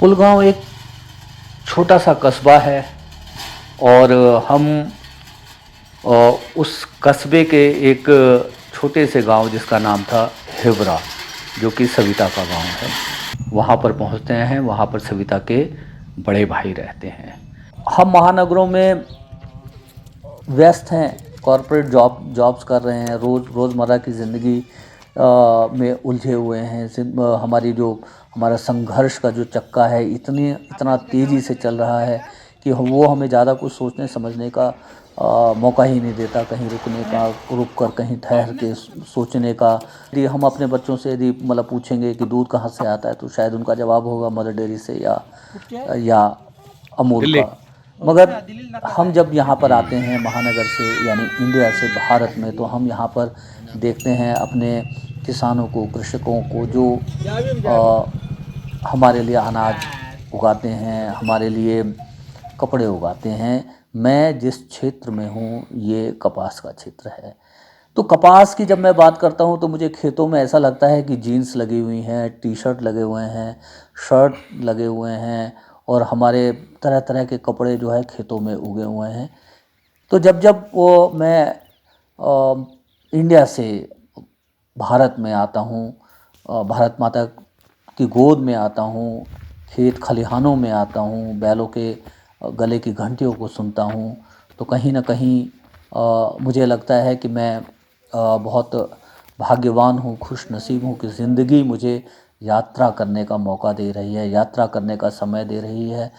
पुलगांव एक छोटा सा कस्बा है और हम उस कस्बे के एक छोटे से गांव जिसका नाम था हिवरा, जो कि सविता का गांव है, वहाँ पर पहुँचते हैं। वहाँ पर सविता के बड़े भाई रहते हैं। हम महानगरों में व्यस्त हैं, कॉरपोरेट जॉब्स कर रहे हैं, रोज़मर्रा की ज़िंदगी में उलझे हुए हैं। हमारा संघर्ष का जो चक्का है इतना तेज़ी से चल रहा है कि वो हमें ज़्यादा कुछ सोचने समझने का मौका ही नहीं देता, कहीं रुकने का, रुक कर कहीं ठहर के सोचने का। यदि हम अपने बच्चों से यदि मतलब पूछेंगे कि दूध कहाँ से आता है, तो शायद उनका जवाब होगा मदर डेयरी से या अमूल का। मगर हम जब यहाँ पर आते हैं महानगर से, यानी इंडिया से भारत में, तो हम यहाँ पर देखते हैं अपने किसानों को, कृषकों को, जो हमारे लिए अनाज उगाते हैं, हमारे लिए कपड़े उगाते हैं। मैं जिस क्षेत्र में हूँ ये कपास का क्षेत्र है। तो कपास की जब मैं बात करता हूँ तो मुझे खेतों में ऐसा लगता है कि जीन्स लगी हुई हैं, टी शर्ट लगे हुए हैं, शर्ट लगे हुए हैं और हमारे तरह तरह के कपड़े जो है खेतों में उगे हुए हैं। तो जब वो मैं इंडिया से भारत में आता हूँ, भारत माता की गोद में आता हूँ, खेत खलिहानों में आता हूँ, बैलों के गले की घंटियों को सुनता हूँ, तो कहीं ना कहीं मुझे लगता है कि मैं बहुत भाग्यवान हूँ, खुश नसीब हूँ कि ज़िंदगी मुझे यात्रा करने का मौका दे रही है, यात्रा करने का समय दे रही है,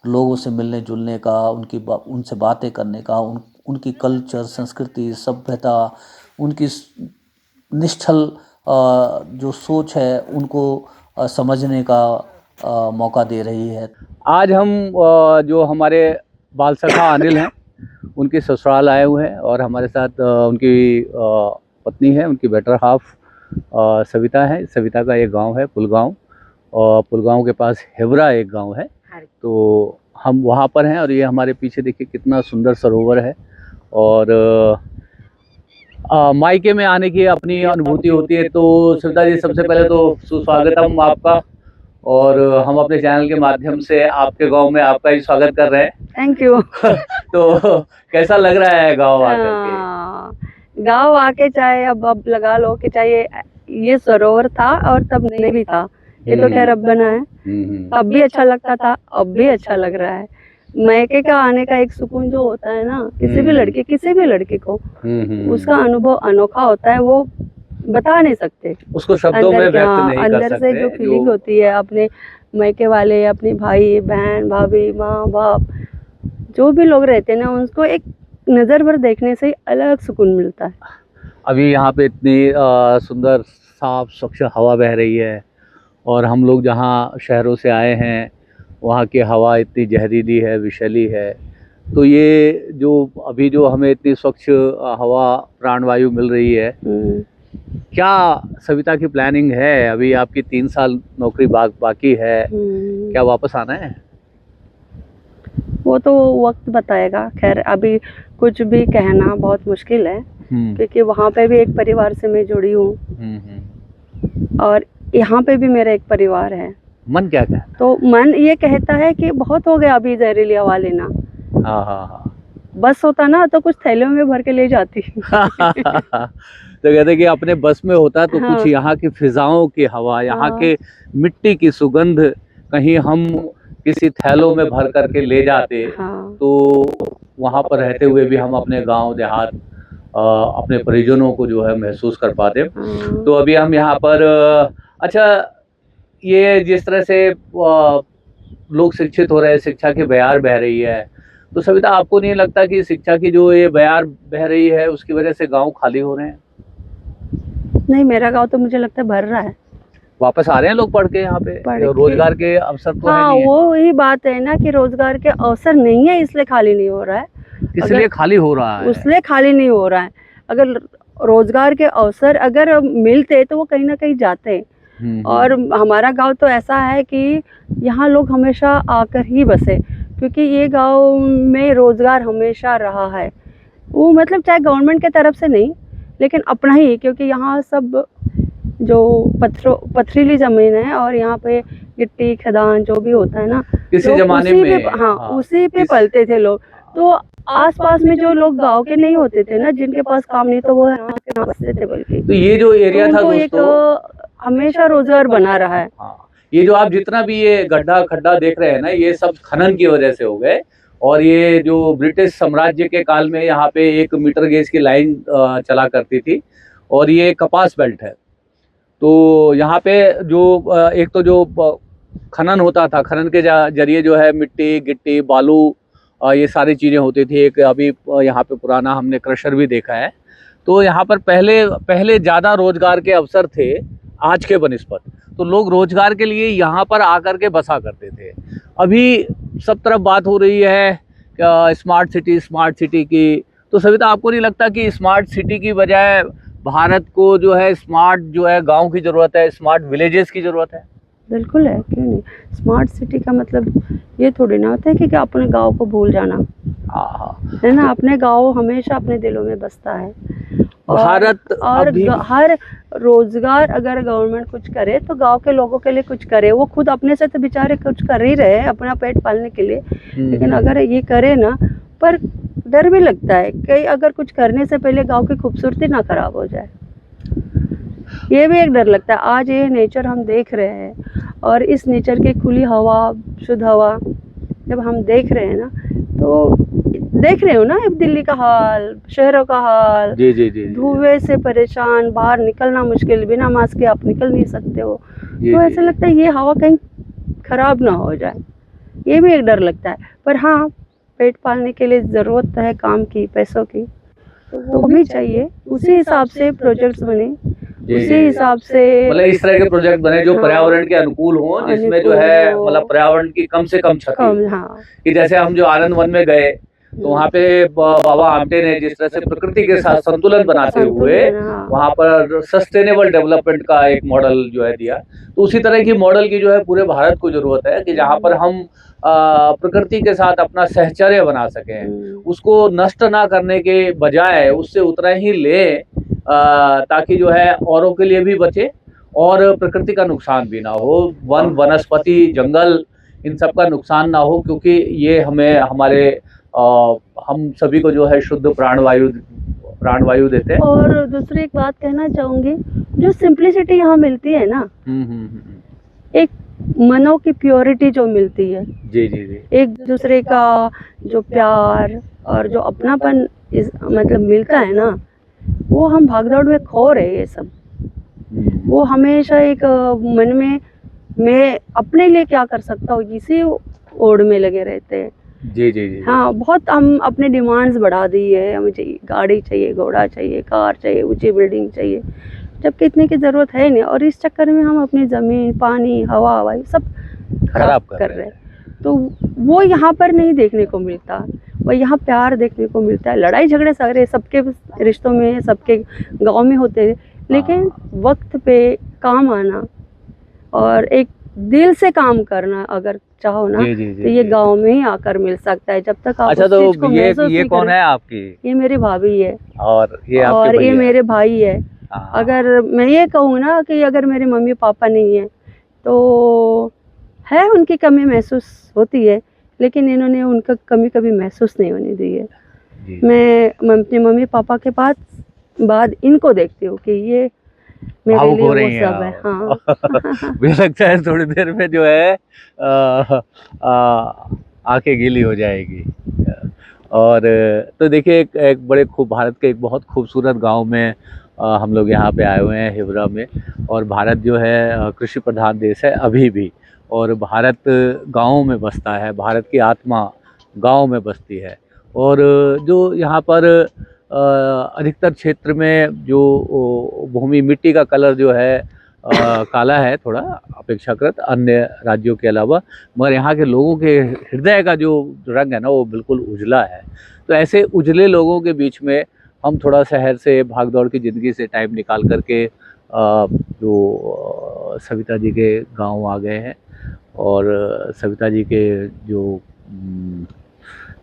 लोगों से मिलने जुलने का, उनसे बातें करने का, उनकी कल्चर, संस्कृति, सभ्यता, उनकी निश्चल जो सोच है उनको समझने का मौका दे रही है। आज हम जो हमारे बाल सखा अनिल हैं उनके ससुराल आए हुए हैं और हमारे साथ उनकी पत्नी है, उनकी बेटर हाफ सविता है। सविता का एक गांव है पुलगांव, और पुलगांव के पास हिवरा एक गांव है। तो हम वहाँ पर हैं और ये हमारे पीछे देखिए कितना सुंदर सरोवर है। और मायके में आने की अपनी अनुभूति होती है। तो सविता जी, सबसे पहले तो सुस्वागतम आपका, और हम अपने चैनल के माध्यम से आपके गांव में आपका ही स्वागत कर रहे हैं। Thank you. तो कैसा लग रहा है गांव आकर के? गांव आके चाहे अब लगा लो कि चाहे ये सरोवर था और तब नहीं भी था, ये तो खैर अब बना है। तब भी अच्छा लगता था, अब भी अच्छा लग रहा है। मायके का आने का एक सुकून जो होता है ना, किसी भी लड़के को उसका अनुभव अनोखा होता है, वो बता नहीं सकते, उसको शब्दों में व्यक्त नहीं कर अंदर सकते। से जो फीलिंग होती है अपने मायके वाले, अपने भाई बहन, भाभी, माँ बाप, जो भी लोग रहते हैं ना, उनको एक नज़र भर देखने से ही अलग सुकून मिलता है। अभी यहाँ पे इतनी सुंदर साफ स्वच्छ हवा बह रही है, और हम लोग जहाँ शहरों से आए हैं वहाँ की हवा इतनी जहरीली है, विषैली है। तो ये जो अभी जो हमें इतनी स्वच्छ हवा, प्राणवायु मिल रही है, क्या सविता की प्लानिंग है? अभी आपकी 3 साल नौकरी बाकी है, क्या वापस आना है? वो तो वक्त बताएगा। खैर अभी कुछ भी कहना बहुत मुश्किल है, क्योंकि वहाँ पे भी एक परिवार से मैं जुड़ी हूँ और यहाँ पे भी मेरा एक परिवार है। मन क्या कहता है? तो मन ये कहता है कि बहुत हो गया अभी जहरीली हवा लेना। हाँ। बस होता ना तो कुछ थैलियों में भर के ले जाती। तो कहते कि अपने बस में होता तो कुछ यहाँ की फिजाओं की हवा, यहाँ के मिट्टी की सुगंध कहीं हम किसी थैलों में भर करके ले जाते, तो वहाँ पर रहते हुए भी हम अपने गांव देहात, अपने परिजनों को जो है महसूस कर पाते। तो अभी हम यहाँ पर अच्छा, ये जिस तरह से लोग शिक्षित हो रहे हैं, शिक्षा की बयार बह रही है, तो सविता आपको नहीं लगता कि शिक्षा की जो ये बयार बह रही है उसकी वजह से गांव खाली हो रहे हैं? नहीं, मेरा गांव तो मुझे लगता है भर रहा है। वापस आ रहे हैं लोग पढ़ के यहाँ पे, रोजगार के अवसर तो है नहीं है। वो ही बात है ना कि रोजगार के अवसर नहीं है, इसलिए खाली नहीं हो रहा है। इसलिए खाली हो रहा है, उसलिए खाली नहीं हो रहा है। अगर रोजगार के अवसर अगर मिलते तो वो कहीं ना कहीं जाते। और हमारा गांव तो ऐसा है कि यहाँ लोग हमेशा आकर ही बसे, क्योंकि ये गांव में रोजगार हमेशा रहा है। वो मतलब चाहे गवर्नमेंट के तरफ से नहीं, लेकिन अपना ही, क्योंकि यहाँ सब जो पथरीली ज़मीन है और यहाँ पे गिट्टी खदान जो भी होता है ना, किसी तो जमाने उसी में, पे, हाँ, हाँ, उसी पे पलते थे लोग। तो आसपास में जो लोग गांव के नहीं होते थे ना, जिनके पास काम नहीं, तो वो यहाँ के यहाँ बसते थे बल्कि। तो ये जो तो एरिया था उनको एक दोस्तों, हमेशा रोजगार बना रहा है। हाँ, ये जो आप जितना भी ये गड्ढा खड्डा देख रहे हैं ना, ये सब खनन की वजह से हो गए। और ये जो ब्रिटिश साम्राज्य के काल में यहाँ पे 1 मीटर गेज की लाइन चला करती थी, और ये कपास बेल्ट है। तो यहाँ पे जो एक तो जो खनन होता था, खनन के जरिए जो है मिट्टी गिट्टी बालू ये सारी चीज़ें होती थी। एक अभी यहाँ पे पुराना हमने क्रशर भी देखा है। तो यहाँ पर पहले पहले ज़्यादा रोजगार के अवसर थे आज के बनिस्बत। तो लोग रोजगार के लिए यहाँ पर आकर के बसा करते थे। अभी सब तरफ बात हो रही है स्मार्ट सिटी की। तो सविता, आपको नहीं लगता कि स्मार्ट सिटी की बजाय भारत को जो है स्मार्ट जो है गांव की ज़रूरत है, स्मार्ट विलेजेस की ज़रूरत है? बिल्कुल है, क्यों नहीं। स्मार्ट सिटी का मतलब ये थोड़ी ना होता है कि अपने गांव को भूल जाना, हाँ, है ना। अपने गांव हमेशा अपने दिलों में बसता है। भारत और अभी हर रोजगार अगर गवर्नमेंट कुछ करे तो गांव के लोगों के लिए कुछ करे। वो खुद अपने से तो बेचारे कुछ कर ही रहे हैं अपना पेट पालने के लिए, लेकिन अगर ये करे ना, पर डर भी लगता है कि अगर कुछ करने से पहले गांव की खूबसूरती ना खराब हो जाए, ये भी एक डर लगता है। आज ये नेचर हम देख रहे हैं, और इस नेचर की खुली हवा, शुद्ध हवा जब हम देख रहे हैं ना, तो देख रहे हो ना अब दिल्ली का हाल, शहरों का हाल, जी जी जी धुएं से परेशान, बाहर निकलना मुश्किल, बिना मास्क के आप निकल नहीं सकते हो। तो ऐसा लगता है ये हवा कहीं खराब ना हो जाए, ये भी एक डर लगता है। पर हाँ, पेट पालने के लिए ज़रूरत है काम की, पैसों की, तो वो भी चाहिए। उसी हिसाब से प्रोजेक्ट्स बने, उसी हिसाब से मतलब इस तरह के प्रोजेक्ट बने जो हाँ, पर्यावरण के अनुकूल हो, जिसमें जो है मतलब पर्यावरण की कम से कम क्षति हो। हाँ, कि जैसे हम जो आनंद वन में गए, तो वहाँ पे बाबा आमटे ने जिस तरह से प्रकृति के साथ संतुलन बनाते हुए हाँ, वहाँ पर सस्टेनेबल डेवलपमेंट का एक मॉडल जो है दिया। तो उसी तरह की मॉडल की जो है पूरे भारत को जरूरत है कि जहाँ पर हम प्रकृति के साथ अपना सहचर्य बना सकें, उसको नष्ट ना करने के बजाय उससे उतना ही ले, ताकि जो है औरों के लिए भी बचे और प्रकृति का नुकसान भी ना हो। वन वनस्पति जंगल इन सब का नुकसान ना हो, क्योंकि ये हमें हमारे हम सभी को जो है शुद्ध प्राणवायु देते हैं। और दूसरी एक बात कहना चाहूँगी, जो सिंप्लिसिटी यहाँ मिलती है ना, एक मनों की प्योरिटी जो मिलती है, जी जी जी, एक दूसरे का जो प्यार और जो अपनापन मतलब मिलता है ना, वो हम भागदौड़ में खो रहे ये सब। वो हमेशा एक मन में मैं अपने लिए क्या कर सकता हूँ, इसी ओड़ में लगे रहते हैं। जी जी जी, हाँ, बहुत हम अपने डिमांड्स बढ़ा दी है। हमें चाहिए गाड़ी, चाहिए घोड़ा, चाहिए कार, चाहिए ऊंची बिल्डिंग चाहिए, जबकि इतने की ज़रूरत है नहीं। और इस चक्कर में हम अपनी ज़मीन, पानी, हवा हवाई सब खराब कर रहे हैं। तो वो यहाँ पर नहीं देखने को मिलता, वो यहाँ प्यार देखने को मिलता है। लड़ाई झगड़े सारे सबके रिश्तों में, सबके गांव में होते हैं, लेकिन वक्त पे काम आना और एक दिल से काम करना अगर चाहो ना, तो ये गांव में ही आकर मिल सकता है। जब तक आप अच्छा, उस तो चीज को महसूस ये नहीं कौन है आपकी? ये मेरी भाभी है, और ये आपके और ये भैया? मेरे भाई है। अगर मैं ये कहूँ ना कि अगर मेरे मम्मी पापा नहीं है तो है उनकी कमी महसूस होती है, लेकिन इन्होंने उनका कमी कभी महसूस नहीं होने दी है। मैं अपने मम्मी पापा के बाद इनको देखती हूँ कि ये मेरे लिए वो सब है। हाँ। मुझे लगता है थोड़ी देर में जो है आंखें गीली हो जाएगी। और तो देखिए एक बड़े खूब भारत के एक बहुत खूबसूरत गांव में हम लोग यहाँ पे आए हुए हैं, हिवरा में। और भारत जो है कृषि प्रधान देश है अभी भी, और भारत गाँवों में बसता है, भारत की आत्मा गाँव में बसती है। और जो यहाँ पर अधिकतर क्षेत्र में जो भूमि मिट्टी का कलर जो है काला है थोड़ा अपेक्षाकृत अन्य राज्यों के अलावा, मगर यहाँ के लोगों के हृदय का जो रंग है ना वो बिल्कुल उजला है। तो ऐसे उजले लोगों के बीच में हम थोड़ा शहर से भागदौड़ की ज़िंदगी से टाइम निकाल करके जो सविता जी के गांव आ गए हैं। और सविता जी के जो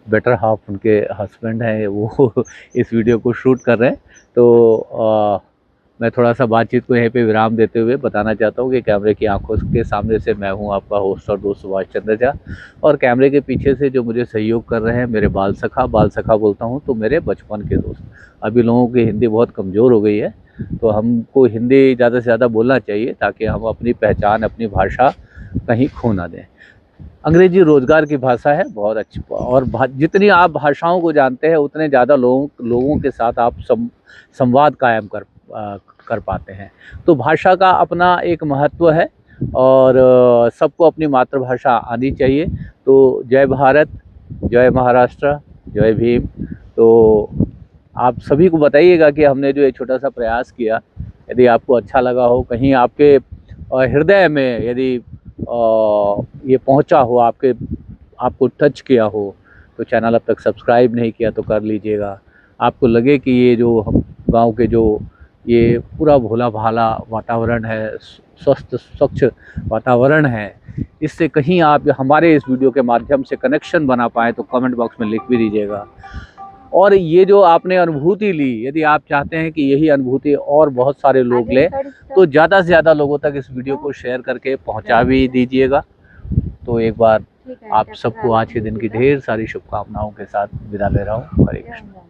बेटर हाफ उनके हस्बैंड हैं वो इस वीडियो को शूट कर रहे हैं। तो मैं थोड़ा सा बातचीत को यहीं पे विराम देते हुए बताना चाहता हूँ कि कैमरे की आंखों के सामने से मैं हूँ आपका होस्ट और दोस्त सुभाष चंद्र झा, और कैमरे के पीछे से जो मुझे सहयोग कर रहे हैं मेरे बाल सखा बोलता हूँ तो मेरे बचपन के दोस्त। अभी लोगों की हिंदी बहुत कमज़ोर हो गई है, तो हमको हिंदी ज़्यादा से ज़्यादा बोलना चाहिए ताकि हम अपनी पहचान, अपनी भाषा कहीं खो ना दें। अंग्रेजी रोज़गार की भाषा है, बहुत अच्छी, और जितनी आप भाषाओं को जानते हैं उतने ज़्यादा लोगों के साथ आप संवाद कायम कर पाते हैं। तो भाषा का अपना एक महत्व है, और सबको अपनी मातृभाषा आनी चाहिए। तो जय भारत, जय महाराष्ट्र, जय भीम। तो आप सभी को बताइएगा कि हमने जो ये छोटा सा प्रयास किया, यदि आपको अच्छा लगा हो, कहीं आपके हृदय में यदि ये पहुंचा हो, आपको टच किया हो, तो चैनल अब तक सब्सक्राइब नहीं किया तो कर लीजिएगा। आपको लगे कि ये जो हम गाँव के जो ये पूरा भोला भाला वातावरण है, स्वस्थ स्वच्छ वातावरण है, इससे कहीं आप हमारे इस वीडियो के माध्यम से कनेक्शन बना पाएँ तो कमेंट बॉक्स में लिख भी दीजिएगा। और ये जो आपने अनुभूति ली, यदि आप चाहते हैं कि यही अनुभूति और बहुत सारे लोग लें, तो ज़्यादा से ज़्यादा लोगों तक इस वीडियो को शेयर करके पहुंचा भी दीजिएगा। तो एक बार आप सबको आज के दिन की ढेर सारी शुभकामनाओं के साथ विदा ले रहा हूँ। हरे कृष्ण।